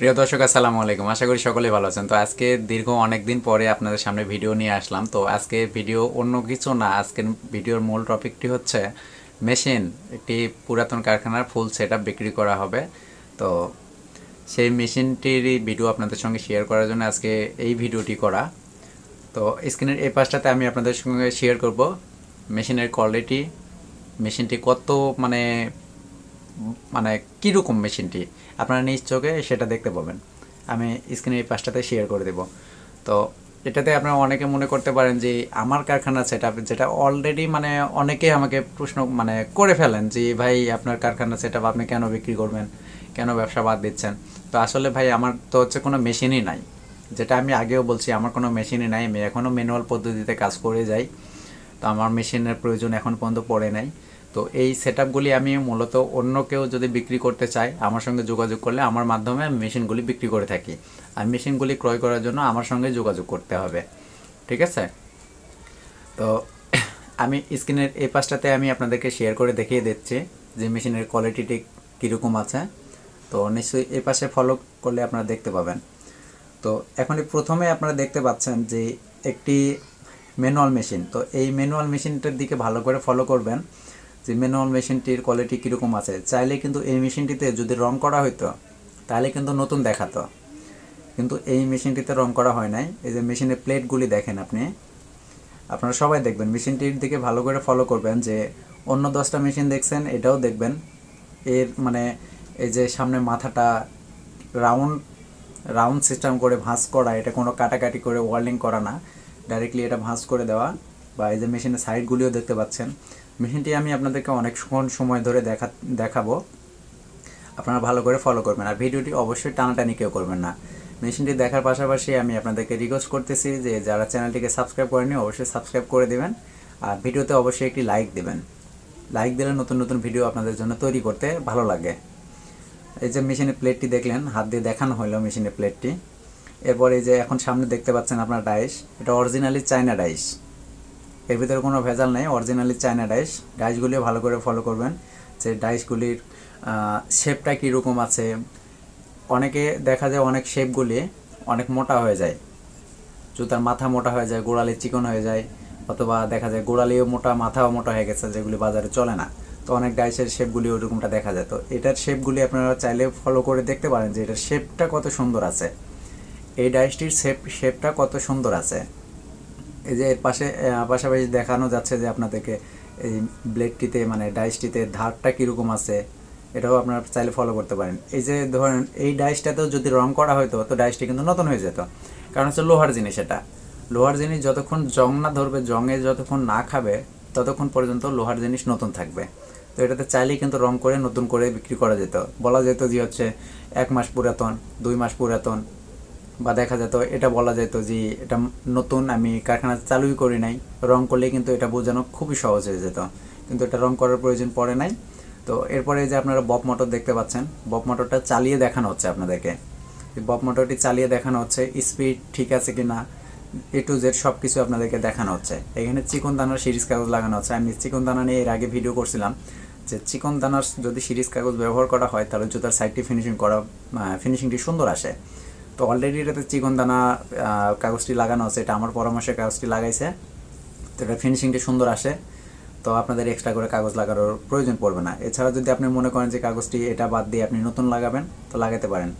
প্রিয় দর্শক আসসালামু আলাইকুম, আশা করি সকলেই ভালো আছেন। তো আজকে দীর্ঘ অনেক দিন পরে আপনাদের সামনে ভিডিও নিয়ে আসলাম। তো আজকে ভিডিও অন্য কিছু না, আজকের ভিডিওর মূল টপিকটি হচ্ছে মেশিন। একটি পুরাতন কারখানার ফুল সেটআপ বিক্রি করা হবে। তো সেই মেশিনটির ভিডিও আপনাদের সঙ্গে শেয়ার করার জন্য আজকে এই ভিডিওটি করা। তো স্ক্রিনের এই পাশটাতে আমি আপনাদের সঙ্গে শেয়ার করব মেশিনের কোয়ালিটি, মেশিনটি কত মানে মানে কীরকম মেশিনটি আপনারা নিজ চোখে সেটা দেখতে পাবেন। আমি স্ক্রিনে এই পাশটাতে শেয়ার করে দেব। তো এটাতে আপনারা অনেকে মনে করতে পারেন যে আমার কারখানা সেটআপ, যেটা অলরেডি মানে অনেকেই আমাকে প্রশ্ন করে ফেলেন যে ভাই আপনার কারখানা সেটআপ আপনি কেন বিক্রি করবেন, কেন ব্যবসা বাদ দিচ্ছেন। তো আসলে ভাই আমার তো হচ্ছে কোনো মেশিনই নাই, যেটা আমি আগেও বলছি, আমার কোনো মেশিনই নাই। আমি এখনও ম্যানুয়াল পদ্ধতিতে কাজ করে যাই। তো আমার মেশিনের প্রয়োজন এখন পর্যন্ত পড়ে নাই। তো এই সেটআপগুলি আমি মূলত অন্য কেউ যদি বিক্রি করতে চায় আমার সঙ্গে যোগাযোগ করলে আমার মাধ্যমে আমি মেশিনগুলি বিক্রি করে থাকি। আর মেশিনগুলি ক্রয় করার জন্য আমার সঙ্গে যোগাযোগ করতে হবে, ঠিক আছে? তো আমি স্ক্রিনের এই পাশটাতে আমি আপনাদেরকে শেয়ার করে দেখিয়ে দিচ্ছি যে মেশিনের কোয়ালিটিটি কীরকম আছে। তো নিশ্চয়ই এই পাশে ফলো করলে আপনারা দেখতে পাবেন। তো এখনই প্রথমে আপনারা দেখতে পাচ্ছেন যে একটি ম্যানুয়াল মেশিন। তো এই ম্যানুয়াল মেশিনটার দিকে ভালো করে ফলো করবেন যে ম্যানুয়াল মেশিনটির কোয়ালিটি কীরকম আছে। চাইলে কিন্তু এই মেশিনটিতে যদি রং করা হইতো তাহলে কিন্তু নতুন দেখাতো, কিন্তু এই মেশিনটিতে রং করা হয় নাই। এই যে মেশিনের প্লেটগুলি দেখেন, আপনারা সবাই দেখবেন, মেশিনটির দিকে ভালো করে ফলো করবেন যে অন্য 10টা মেশিন দেখছেন এটাও দেখবেন। এর মানে এই যে সামনে মাথাটা রাউন্ড সিস্টেম করে ভাঁজ করা, এটা কোনো কাটাকাটি করে ওয়ার্লিং করা না, ডাইরেক্টলি এটা ভাঁজ করে দেওয়া। বা এই যে মেশিনের সাইডগুলিও দেখতে পাচ্ছেন। মেশিনটি আমি আপনাদেরকে অনেকক্ষণ সময় ধরে দেখাবো, আপনারা ভালো করে ফলো করবেন। আর ভিডিওটি অবশ্যই টানাটানি কেউ করবেন না। মেশিনটি দেখার পাশাপাশি আমি আপনাদেরকে রিকোয়েস্ট করতেছি যে যারা চ্যানেলটিকে সাবস্ক্রাইব করেনি অবশ্যই সাবস্ক্রাইব করে দেবেন। আর ভিডিওতে অবশ্যই একটি লাইক দেবেন। লাইক দিলে নতুন নতুন ভিডিও আপনাদের জন্য তৈরি করতে ভালো লাগে। এই যে মেশিনের প্লেটটি দেখলেন, হাত দিয়ে দেখানো হলো মেশিনের প্লেটটি। এরপর এই যে এখন সামনে দেখতে পাচ্ছেন আপনার ডাইস, এটা অরিজিনালি চায়না ডাইস, এর ভিতরে কোনো ভেজাল নেই, অরিজিনালি চায়না ডাইস। ডাইসগুলিও ভালো করে ফলো করবেন যে ডাইসগুলির শেপটা কীরকম আছে। অনেকে দেখা যায় অনেক শেপগুলি অনেক মোটা হয়ে যায়, জুতার মাথা মোটা হয়ে যায়, গোড়ালি চিকন হয়ে যায়, অথবা দেখা যায় গোড়ালিও মোটা মাথাও মোটা হয়ে গেছে, যেগুলি বাজারে চলে না। তো অনেক ডাইসের শেপগুলি ওরকমটা দেখা যায়। তো এটার শেপগুলি আপনারা চাইলে ফলো করে দেখতে পারেন যে এটার শেপটা কত সুন্দর আছে, এই ডাইসটির শেপটা কত সুন্দর আছে। এই যে এর পাশাপাশি দেখানো যাচ্ছে যে আপনাদেরকে এই ব্লেডটিতে মানে ডাইসটিতে ধারটা কীরকম আছে, এটাও আপনারা চাইলে ফলো করতে পারেন। এই যে ধরেন এই ডাইসটাতেও যদি রং করা হতো তো ডাইসটি কিন্তু নতুন হয়ে যেত, কারণ হচ্ছে লোহার জিনিস। এটা লোহার জিনিস যতক্ষণ জং না ধরবে, জঙে যতক্ষণ না খাবে ততক্ষণ পর্যন্ত লোহার জিনিস নতুন থাকবে। তো এটাতে চাইলেই কিন্তু রং করে নতুন করে বিক্রি করা যেত। বলা যেত যে হচ্ছে 1 মাস পুরাতন, 2 মাস পুরাতন, বা দেখা যেত এটা বলা যেত যে এটা নতুন, আমি কারখানা চালুই করি নাই। রং করলে কিন্তু এটা বোঝানো খুবই সহজ হয়ে যেত, কিন্তু এটা রং করার প্রয়োজন পড়ে নাই। তো এরপরে যে আপনারা বব মোটর দেখতে পাচ্ছেন, বব মোটরটা চালিয়ে দেখানো হচ্ছে আপনাদেরকে। বব মোটরটি চালিয়ে দেখানো হচ্ছে, স্পিড ঠিক আছে কিনা, A to Z সব কিছু আপনাদেরকে দেখানো হচ্ছে। এখানে চিকন দানার সিরিজ কাগজ লাগানো হচ্ছে। আমি চিকন দানা নিয়ে এর আগে ভিডিও করছিলাম যে চিকন দানার যদি সিরিজ কাগজ ব্যবহার করা হয় তাহলে জুতার সাইডটি ফিনিশিংটি সুন্দর আসে। তো অলরেডি এটাতে চিকন দানা কাগজটি লাগানো আছে, এটা আমার পরামর্শে কাগজটি লাগাইছে, তো এটা ফিনিশিংটি সুন্দর আসে। তো আপনাদের এক্সট্রা করে কাগজ লাগানোর প্রয়োজন পড়বে না। এছাড়া যদি আপনি মনে করেন যে কাগজটি এটা বাদ দিয়ে আপনি নতুন লাগাবেন তো লাগাতে পারেন।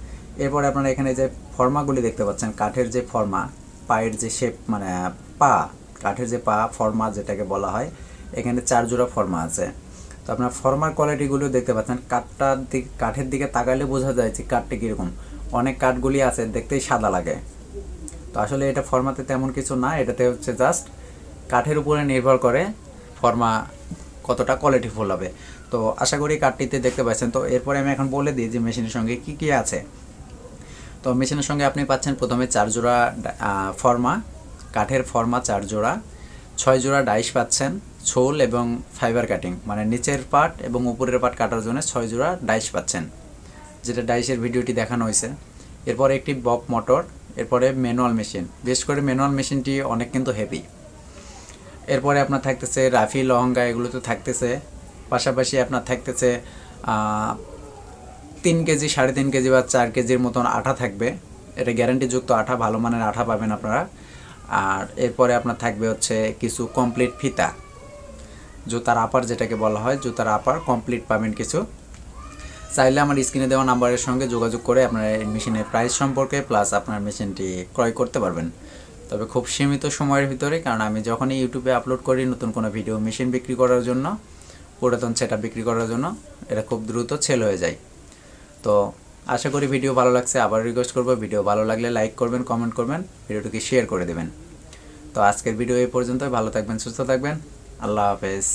এরপরে আপনারা এখানে যে ফর্মাগুলি দেখতে পাচ্ছেন, কাঠের যে ফর্মা, পায়ের যে শেপ মানে পা, কাঠের যে পা ফর্মা যেটাকে বলা হয়, এখানে 4 জোড়া ফর্মা আছে। তো আপনার ফর্মার কোয়ালিটিগুলিও দেখতে পাচ্ছেন। কাঠের দিকে তাকালে বোঝা যায় যে কাঠটি কীরকম। অনেক কাঠগুলি আছে দেখতেই সাদা লাগে, তো আসলে এটা ফর্মাতে তেমন কিছু না, এটাতে হচ্ছে জাস্ট কাঠের উপরে নির্ভর করে ফর্মা কতটা কোয়ালিটিফুল হবে। তো আশা করি কাঠটিতে দেখতে পাচ্ছেন। তো এরপরে আমি এখন বলে দিই যে মেশিনের সঙ্গে কি কি আছে। তো মেশিনের সঙ্গে আপনি পাচ্ছেন প্রথমে 4 জোড়া ফর্মা, কাঠের ফর্মা 4 জোড়া, 6 জোড়া ডাইস পাচ্ছেন, ছোল এবং ফাইবার কাটিং মানে নিচের পার্ট এবং উপরের পার্ট কাটার জন্য 6 জোড়া ডাইস পাচ্ছেন, যেটা ডাইসের ভিডিওটি দেখানো হয়েছে। এরপরে একটি বব মোটর, এরপরে ম্যানুয়াল মেশিন, বিশেষ করে ম্যানুয়াল মেশিনটি অনেক কিন্তু হেভি। এরপরে আপনার থাকতেছে রাফি লহঙ্গা, এগুলো তো থাকতেছে। পাশাপাশি আপনার থাকতেছে 3 কেজি 3.5 কেজি বা 4 কেজির মতন আঠা থাকবে। এটা গ্যারান্টিযুক্ত আঠা, ভালো মানের আঠা পাবেন আপনারা। আর এরপরে আপনার থাকবে হচ্ছে কিছু কমপ্লিট ফিতা, জুতার আপার যেটাকে বলা হয়, জুতার আপার কমপ্লিট পাবেন কিছু। চাইলে আমার স্ক্রিনে দেওয়া নাম্বারের সঙ্গে যোগাযোগ করে আপনার এই মেশিনের প্রাইস সম্পর্কে প্লাস আপনার মেশিনটি ক্রয় করতে পারবেন, তবে খুব সীমিত সময়ের ভিতরে। কারণ আমি যখনই ইউটিউবে আপলোড করি নতুন কোনো ভিডিও মেশিন বিক্রি করার জন্য, পুরাতন সেটআপ বিক্রি করার জন্য, এটা খুব দ্রুত সেল হয়ে যায়। তো আশা করি ভিডিও ভালো লাগছে। আবার রিকোয়েস্ট করবো, ভিডিও ভালো লাগলে লাইক করবেন, কমেন্ট করবেন, ভিডিওটিকে শেয়ার করে দেবেন। তো আজকের ভিডিও এই পর্যন্তই। ভালো থাকবেন, সুস্থ থাকবেন, আল্লাহ হাফেজ।